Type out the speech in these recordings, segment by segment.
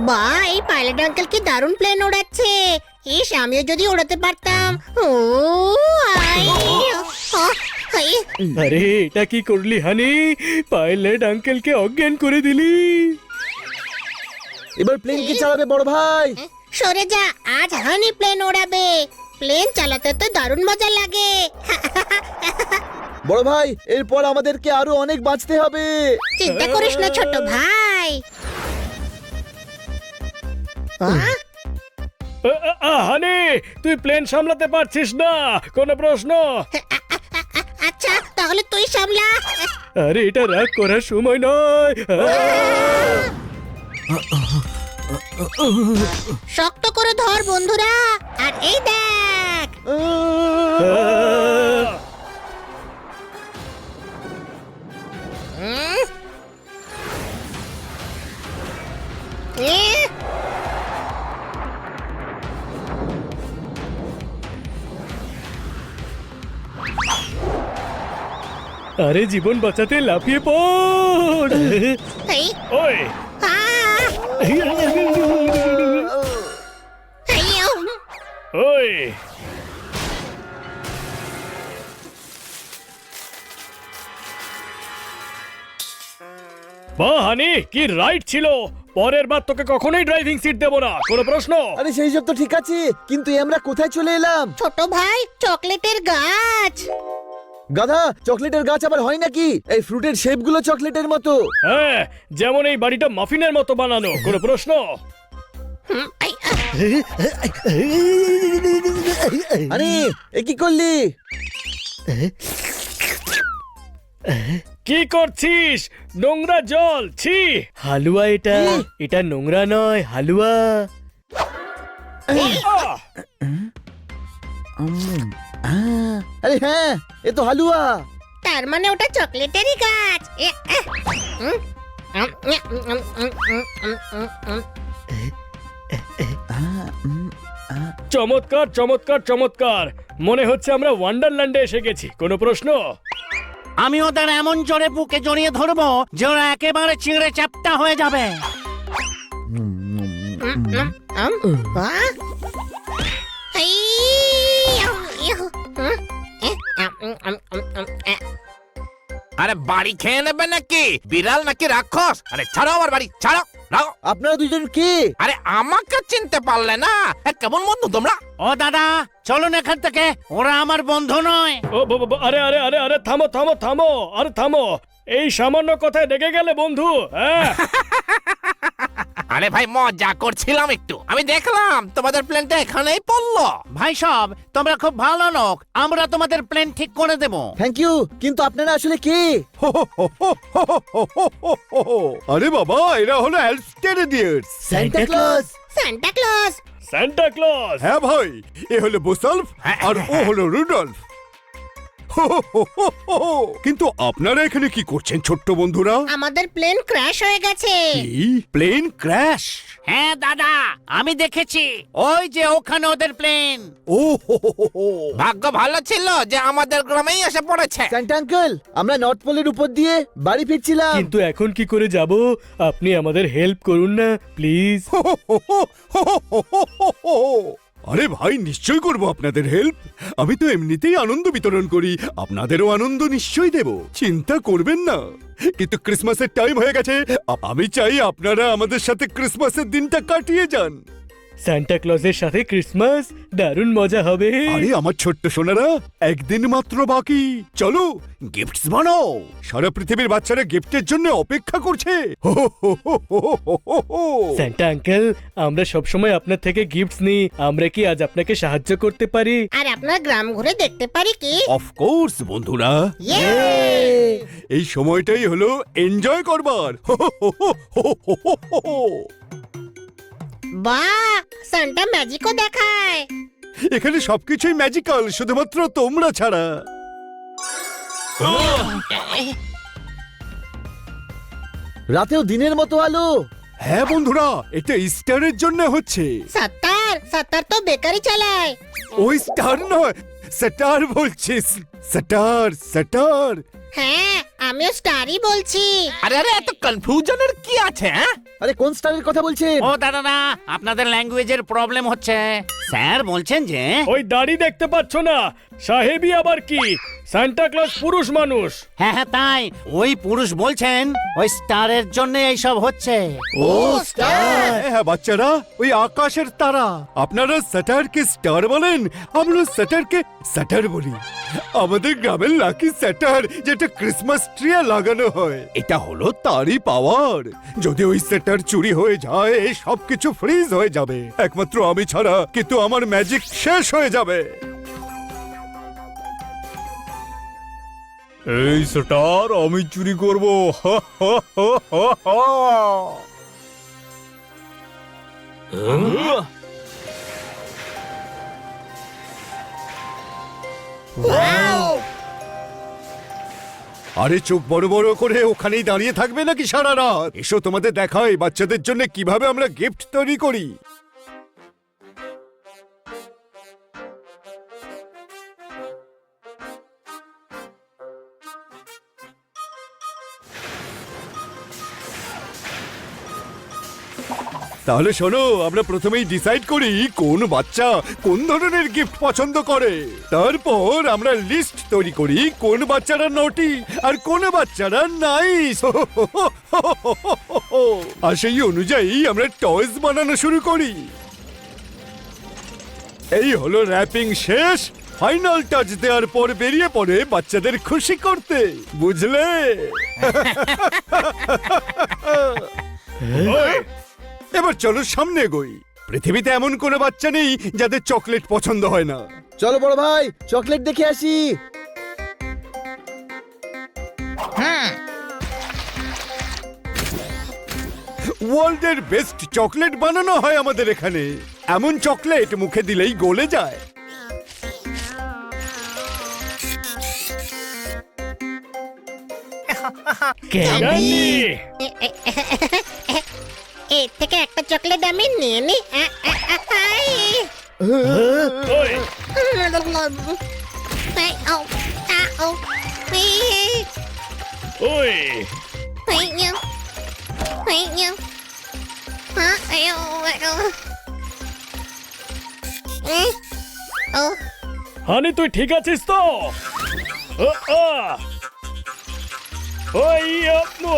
বাহ, এই pilot uncle কি দারুণ প্লেন ওড়াচ্ছে। ইস, আমিও যদি ওড়াতে পারতাম। ও আই, আই। আরে এটা কি করলি হানি? পাইলট আঙ্কেলকে অজ্ঞান করে দিলি। এবার প্লেন কে চালাবে বড় ভাই? সরে যা, আজ হানি প্লেন ওড়াবে। প্লেন চালাতে তো দারুণ মজা লাগে। বড় ভাই, এরপর আমাদেরকে আরো অনেক বাঁচতে হবে। চিন্তা করিস না ছোট ভাই। হানি, তুই প্লেন সামলাতে পারছিস না? কোনো প্রশ্ন? আচ্ছা, তাহলে তুই সামলা। আরে এটা রাগ করার সময় নয়। শক্ত করে ধর বন্ধুরা, আর এই দেখ। এ, আরে জীবন বাঁচাতে লাফিয়ে পড়। এই, ওই এই, ওই বাহ হানি, কি রাইড ছিল। পরের বার তোকে কখনোই ড্রাইভিং সিট দেবো না। কোনো প্রশ্ন? আরে সেই সব তো ঠিক আছে, কিন্তু আমরা কোথায় চলে এলাম? ছোট ভাই, চকলেটের গাছ। গাধা, চকলেটের গাছ আবার হয় নাকি? এই ফ্রুটের শেপ গুলো চকলেটের মতো। হ্যাঁ, যেমন এই বাড়িটা মাফিনের মতো বানানো। কোনো প্রশ্ন? এই, আরে এ কি করলি? কি করছিস? নোংরা জল, ছি। হালুয়া এটা, এটা নোংরা নয়, হালুয়া। আরে হ্যাঁ, এ তো হালুয়া। তার মানে ওটা চকলেটেরই গাছ। চমৎকার চমৎকার চমৎকার। মনে হচ্ছে আমরা ওয়ান্ডারল্যান্ডে এসে গেছি। কোনো প্রশ্ন? আমি ওদের এমন জোরে বুকে জড়িয়ে ধরবো যে ওরা একেবারে চিঁড়ে চ্যাপ্টা হয়ে যাবে। আরে বাড়ি খেয়ে নেবে নাকি? বিড়াল নাকি রাক্ষস? আরে ছাড়ো আমার বাড়ি, ছাড়ো। আপনারা দুজন কে? আরে আমাকে চিনতে পারলে না? কেমন বন্ধু তোমরা? ও দাদা, চলুন এখান থেকে, ওরা আমার বন্ধু নয়। ও আরে আরে আরে আরে থামো থামো থামো, আরে থামো। এই সামান্য কথায় রেগে গেলে বন্ধু? হ্যাঁ। আরে ভাই মজা করছিলাম একটু। আমি দেখলাম তোমাদের প্লেনটা এখানেই পড়লো। ভাই সব, তোমরা খুব ভালো লোক, আমরা তোমাদের প্লেন ঠিক করে দেব। থ্যাংক ইউ, কিন্তু আপনারা আসলে কে? আরে বাবা, এরা হলো অ্যালস্টেরিডিয়ার্স। Santa Claus. Santa Claus. Santa Claus. হ্যাঁ ভাই, এ হলো বুসালফ আর ও হলো রুডলফ। কিন্তু আপনারা এখানে কি করছেন ছোট্ট বন্ধুরা? আমাদের প্লেন ক্র্যাশ হয়ে গেছে। কি প্লেন ক্র্যাশ? হ্যাঁ দাদা, আমি দেখেছি, ওই যে ওখানে ওদের প্লেন। ও ভাগ্য ভালো ছিল যে আমাদের গ্রামেই এসে পড়েছে। সান্টা আঙ্কেল, আমরা নর্থ পোলের উপর দিয়ে বাড়ি ফিরছিলাম। কিন্তু এখন কি করে যাব? আপনি আমাদের হেল্প করুন না প্লিজ। আরে ভাই, নিশ্চয় করব আপনাদের হেল্প। আমি তো এমনিতেই আনন্দ বিতরণ করি, আপনাদেরও আনন্দ নিশ্চয়ই দেব, চিন্তা করবেন না। কিন্তু ক্রিসমাসের টাইম হয়ে গেছে, আমি চাই আপনারা আমাদের সাথে ক্রিসমাসের দিনটা কাটিয়ে যান। সান্টা ক্লজের সাথে ক্রিসমাস, দারুণ মজা হবে। আরে আমার ছোট্ট সোনারা, একদিন মাত্র বাকি, চলো গিফটস বানাও। সারা পৃথিবীর বাচ্চারা গিফটের জন্য অপেক্ষা করছে। সান্টা আঙ্কেল, আমরা সবসময় আপনার থেকে গিফটস নিই। আমরা কি আজ আপনাকে সাহায্য করতে পারি? আর আপনার গ্রাম ঘুরে দেখতে পারি কি? অফকোর্স বন্ধুরা, ইয়ে! এই সময়টাই হলো এনজয় করবার। বাহ, সান্টা ম্যাজিকও দেখায়। এখানে সবকিছুই ম্যাজিক্যাল, শুধুমাত্র তোমরা ছাড়া। রাতেও দিনের মতো আলো। হ্যাঁ বন্ধুরা, এটা ইস্টারের জন্য হচ্ছে। সাত্তার তো বেকারি চালায়। ওই স্টার নয়, স্টার বলছিস। Star star. হ্যাঁ, আমিও স্টার স্টারই বলছি। আরে আরে এত কনফিউশনের কি আছে হ্যাঁ? আরে কোন স্টারের কথা বলছেন? ও দাদারা, আপনাদের ল্যাঙ্গুয়েজের প্রবলেম হচ্ছে। স্যার বলছেন যে ওই দাড়ি দেখতে পাচ্ছ না? সাহেবই আবার কি? সান্টা ক্লজ পুরুষ মানুষ। হ্যাঁ হ্যাঁ তাই, ওই পুরুষ বলছেন ওই স্টারের জন্য এইসব হচ্ছে। ও স্টার। হ্যাঁ বাচ্চারা, ওই আকাশের তারা। আপনারা স্যাটারকে স্টার বলেন, আমরা স্যাটারকে স্যাটার বলি। আমাদের গ্রামের লাকি স্যাটার, যেটা ক্রিসমাস ট্রি লাগানো হয়, এটা হলো তারই পাওয়ার। যদি ওই স্যাটার চুরি হয়ে যায়, সবকিছু ফ্রিজ হয়ে যাবে, একমাত্র আমি ছাড়া। কিন্তু আমার ম্যাজিক শেষ হয়ে যাবে। এই স্টার আমি চুরি করব। আরে চোখ বড় বড় করে ওখানেই দাঁড়িয়ে থাকবে নাকি সারা রাত? এসো তোমাদের দেখাই বাচ্চাদের জন্য কিভাবে আমরা গিফট তৈরি করি। তাহলে শোনো, আমরা প্রথমেই ডিসাইড করি কোন বাচ্চা কোন ধরনের গিফট পছন্দ করে। তারপর আমরা লিস্ট তৈরি করি কোন বাচ্চারা নটি আর কোন বাচ্চারা নাইস। আর সেই অনুযায়ী আমরা টয়স বানানো শুরু করি। এই হলো র্যাপিং শেষ। ফাইনাল টাচ দেওয়ার পর বেরিয়ে পড়ে বাচ্চাদের খুশি করতে, বুঝলে? এবার চলো সামনে এগোই। পৃথিবীতে এমন কোনো বাচ্চা নেই যাদের চকলেট পছন্দ হয় না। চলো বড় ভাই, চকলেট দেখে আসি। ওয়ার্ল্ডের বেস্ট চকলেট বানানো হয় আমাদের এখানে। এমন চকলেট মুখে দিলেই গলে যায়। ক্যান্ডি। এর থেকে একটা চকলেট আমি নিয়ে নি। ওই, ওই, হানি তুই ঠিক আছিস তো? ওই আপনো।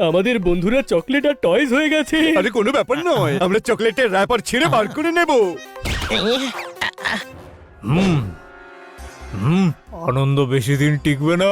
আমাদের বন্ধুরা চকলেট আর টয়স হয়ে গেছে। আরে কোনো ব্যাপার নয়, আমরা চকলেটের র্যাপার ছিঁড়ে বার করে নেব। আনন্দ বেশি দিন টিকবে না।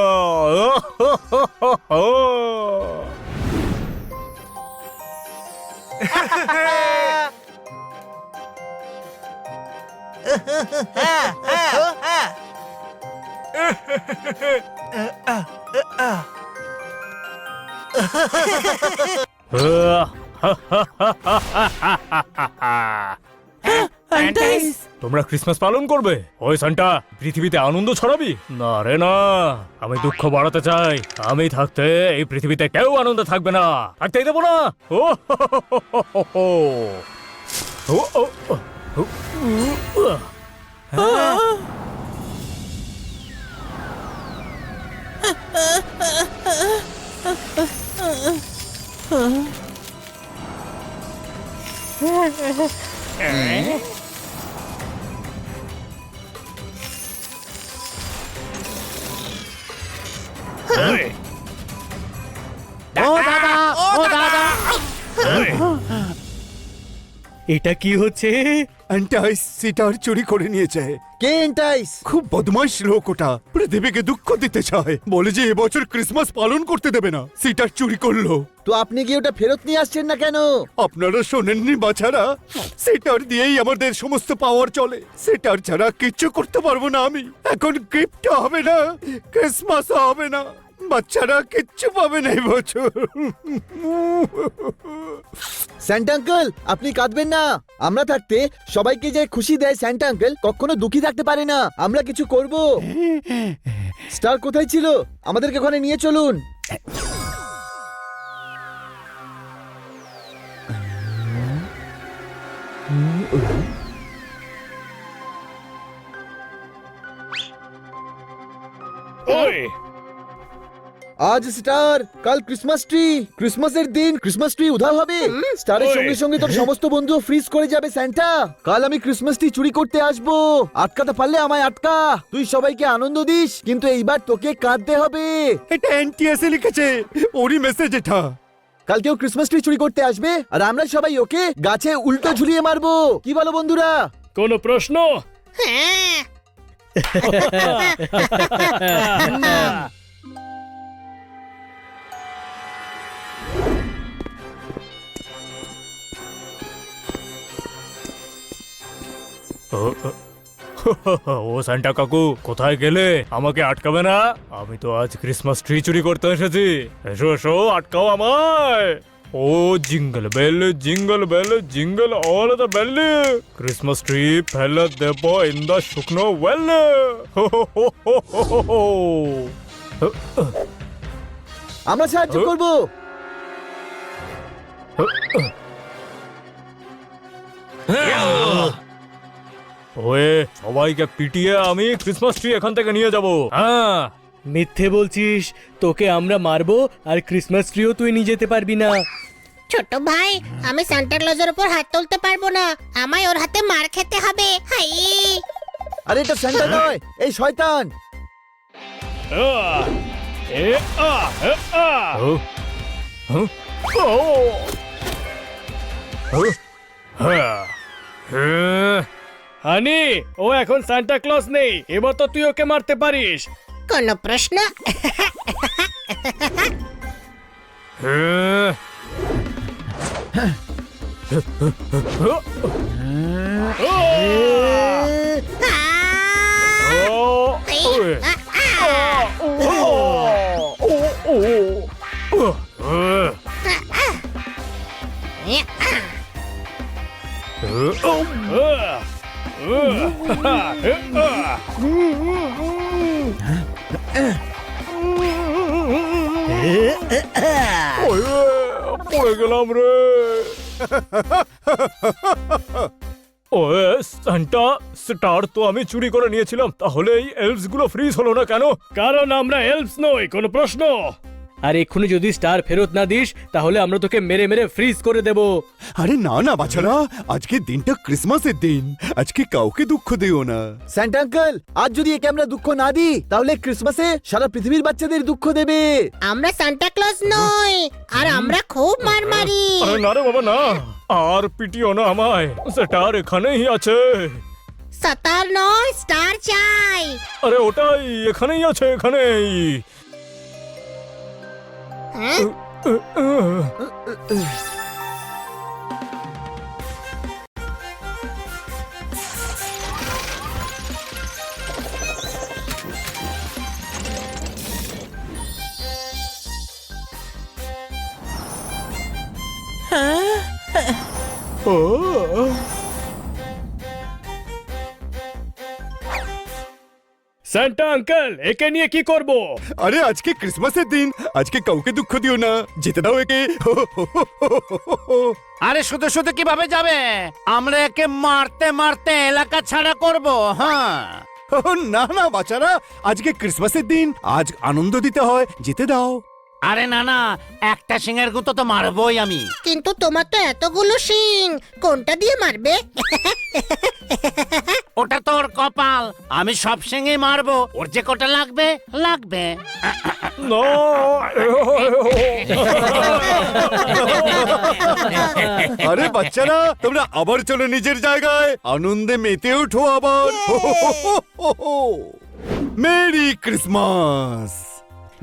তোমরা ক্রিসমাস পালন করবে? ওই সান্টা, পৃথিবীতে আনন্দ ছড়াবি? না রে না, আমি দুঃখ বাড়াতে চাই। আমি থাকতে এই পৃথিবীতে কেউ আনন্দ থাকবে না, থাকতেই দেবো না। ও ও ও ও দাদা, ও দাদা। এটা কি হচ্ছে? অ্যান্টাইস সিটার চুরি করে নিয়েছে। কে এন্টাইস? খুব বদমাইশ লোক ওটা। পৃথিবীকে দুঃখ দিতে চায়, বলে যে এবছর ক্রিসমাস পালন করতে দেবে না। সিটার চুরি করলো। তো আপনি গিয়ে ওটা ফেরত নিয়ে আসছেন না কেন? আপনারা শোনেননি বাছারা, সেটার দিয়েই আমাদের সমস্ত পাওয়ার চলে। সেটার ছাড়া কিচ্ছু করতে পারবো না আমি। এখন গিফট হবে না, ক্রিসমাস হবে না, বাচ্চারা কিচ্ছু পাবে না এই বছর। স্যান্টা আঙ্কেল, আপনি কাঁদবেন না। আমরা থাকতে সবাইকে যে খুশি দেয় স্যান্টা আঙ্কেল কখনো দুঃখী থাকতে পারে না। আমরা কিছু করব। স্টার কোথায় ছিল? আমাদেরকে ওখানে নিয়ে চলুন। ওই আজ স্টার, কাল ক্রিসমাস ট্রি। ক্রিসমাসের দিন ক্রিসমাস ট্রি উধাও হবে। স্টারের ওই। সঙ্গে সঙ্গে তোর সমস্ত বন্ধু ফ্রিজ করে যাবে স্যান্টা। কাল আমি ক্রিসমাস ট্রি চুরি করতে আসবো। আটকাতে পারলে আমায় আটকা। তুই সবাইকে আনন্দ দিস, কিন্তু এইবার তোকে কাঁদতে হবে। এটা এনটিএসএ লিখেছে, ওরই মেসেজ এটা। কালকেও ক্রিসমাস ট্রি চুরি করতে আসবে, আর আমরা সবাই ওকে গাছে উল্টো ঝুলিয়ে মারবো। কি বলো বন্ধুরা? কোনো প্রশ্ন? হ্যাঁ, ও সান্টা কাকু, কোথায় গেলে? আমাকে আটকাবে না? আমি তো আজ ক্রিসমাস ট্রি চুরি করতে এসেছি। এসো এসো, আটকাও আমায়। ও jingle bell jingle all the bell, Christmas tree ফেলে দেব ইন দ্য শুকনো ওয়েল। আমরা সাহায্য করবো। ওয়ে, সবাইকে পিটিয়ে আমি ক্রিসমাস ট্রি এখান থেকে নিয়ে যাব। হ্যাঁ, মিথ্যে বলছিস, তোকে আমরা মারবো আর ক্রিসমাস ট্রিও তুই নিয়ে যেতে পারবি না। ছোট ভাই, আমি সান্টা ক্লজের উপর হাত তুলতে পারবো না। আমায় ওর হাতে মার খেতে হবে। হাই, আরে এটা স্যান্টা নয়, এই শয়তান। হানি, ও এখন সান্টা ক্লজ নেই, এবার তো তুই ওকে মারতে পারিস। কোনো প্রশ্ন? পড়ে গেলাম রে। ওয়ে সান্টা, স্টার তো আমি চুরি করে নিয়েছিলাম, তাহলে এই এলভস গুলো ফ্রিজ হলো না কেন? কারণ আমরা এলফস নই। কোনো প্রশ্ন? আর এক্ষুনি যদি স্টার ফেরত না দিস, তাহলে আমরা তোকে মেরে মেরে ফ্রিজ করে দেব। আরে না না বাছারা, আজকে দিনটা ক্রিসমাসের দিন, আজকে কাউকে দুঃখ দিও না। স্যান্টা আঙ্কেল, আজ যদি একে আমরা দুঃখ না দিই, তাহলে ক্রিসমাসে সারা পৃথিবীর বাচ্চাদের দুঃখ দেবে। আমরা সান্টা ক্লজ নই, আর আমরা খুব মার মারি। আরে না রে বাবা, না, আর পিটিও না আমায়। স্টার এখানেই আছে। সাতার নয়, স্টার চাই। আরে ওটাই এখানেই আছে, এখানেই। হ্যাঁ? সান্টা আঙ্কেল, একে নিয়ে কি করব? আরে আজকে ক্রিসমাসের দিন, আজকে কাউকে দুঃখ দিও না, যেতে দাও একে। আরে শুধু শুধু কিভাবে যাবে? আমরা একে মারতে মারতে এলাকা ছাড়া করব। হ্যাঁ, না না বাচ্চারা, আজকে ক্রিসমাসের দিন, আজ আনন্দ দিতে হয়, যেতে দাও। আরে না না, একটা সিংহের গুঁতো তো মারবই আমি। কিন্তু তোমার তো এতগুলো শিং, কোনটা দিয়ে মারবে? ওটা তোর কপাল, আমি সব সিংহে মারবো। ওর যে কটা লাগবে লাগবে। না। আরে বাচ্চারা, তোমরা আবার চলো নিজের জায়গায়, আনন্দে মেতে ওঠো আবার। Merry Christmas.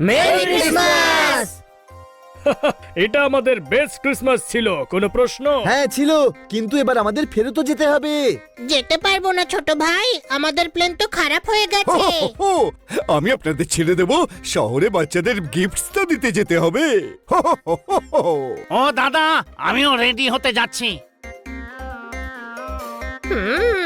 Merry Christmas! এটা আমাদের বেস্ট ক্রিসমাস ছিল। কোনো প্রশ্ন? হ্যাঁ ছিল, কিন্তু এবার আমাদের ফেরতও যেতে হবে। যেতে পারবো না ছোট ভাই, আমাদের প্লেন তো খারাপ হয়ে গেছে। আমি আপনাদের ছেড়ে দেব, শহরে বাচ্চাদের গিফটস তো দিতে যেতে হবে। ও দাদা, আমিও রেডি হতে যাচ্ছি। হুম,